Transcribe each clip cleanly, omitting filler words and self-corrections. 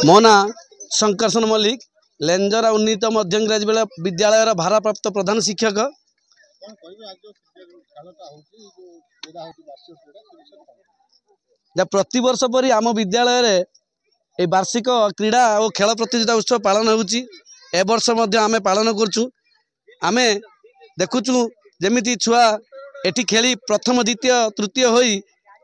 मो ना शंकरसन मल्लिक लेंजरा उन्नीत मध्य इंग्राजी विद्यालय भारप्राप्त प्रधान शिक्षक। प्रति वर्ष परी आम विद्यालय रे वार्षिक क्रीड़ा और खेल प्रतियोगिता उत्सव पालन होर्ष आम पालन करुँ। आम देखुचु जमी छुआ एटी खेली प्रथम द्वितीय तृतीय होई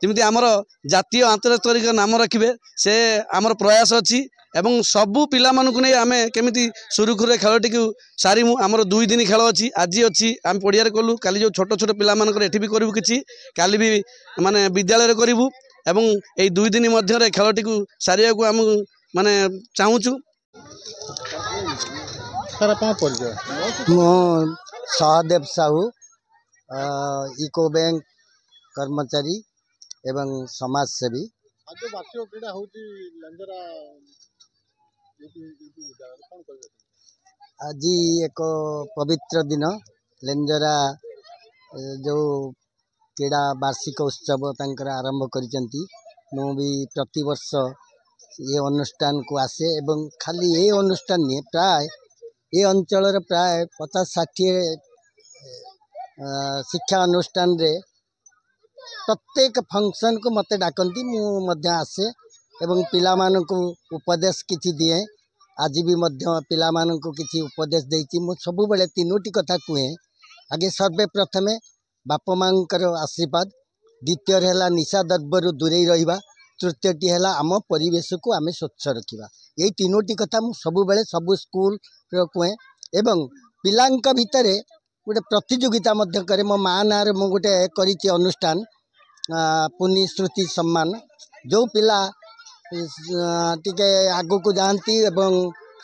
जमी आमर जातीय आंतरस्तरीय नाम रखिए से आमर प्रयास अच्छी एवं सबू पिला मानू नहीं आम केमी सुरुखुरे खेलटी को सारिमु। आमर 2 दिन खेल अच्छी आज अच्छी आम पड़िया कलु काली जो छोट छोट पिला एठी भी करूँ कि काली भी माने विद्यालय करूँ एवं यही 2 दिन मध्य खेलटी को सारिया को आम माने चाहूचु। सहदेव साहू इको बैंक कर्मचारी एवं समाजसेवी। आज एक पवित्र दिन लेंजरा जो क्रीड़ा वार्षिक उत्सव तंकर आरंभ करिसेंती। मु भी प्रति वर्ष ये अनुष्ठान को आसे एवं खाली ये अनुष्ठान नहीं प्राय ये अंचल प्राय 50-60 शिक्षा अनुष्ठान रे प्रत्येक फंक्शन को मते डाकंती मु आसे एवं पिला मानक उपदेश किछि दिए। आज भी मध्य पिला मानक किछि उपदेश देछि। मु सब बेले 3टी कथा कुए। आगे सर्वे प्रथमे बापा मांकर आशीर्वाद, द्वितीय है निशा द्रव्य दूरे रहिबा, तृतीयटी है आम परिवेश को आम स्वच्छ रखा। यही 3टी कथा मु सब बेले सब स्कूल कुए एवं पिलांक भितरे गोटे प्रतियोगिता मध्य करे। मो माँ ना मु गोटे करिछि अनुष्ठान पुनि श्रुति सम्मान जो पिला टिके आगु को जाती एवं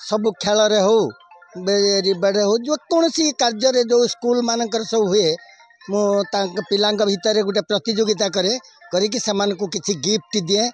सब खेल रे हो बड़े हो जो कौन सी कार्य जो स्कूल मानकर सब हुए मु पिलांक भितर गोटे प्रतियोगिता करे करी कि किसी गिफ्ट दिए